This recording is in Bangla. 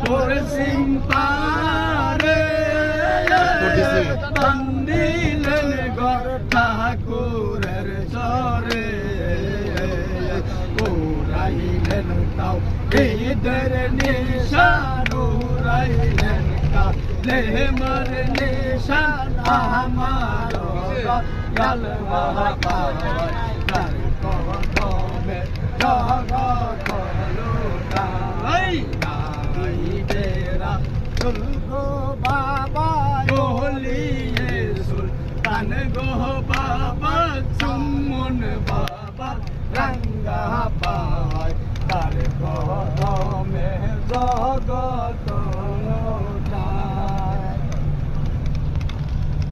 তোর সিং পারে বান্দিলেন গর ঠাকুরের চরে উড়াইলেন তাও ঈদের নিশান উড়াইলেন লেমর নিশান আমার গালওয়া পাওয়ার তার কদমে জগৎ লুটাই নাই তেরা তুলগো বাবা গলিয়ে সুলতান গো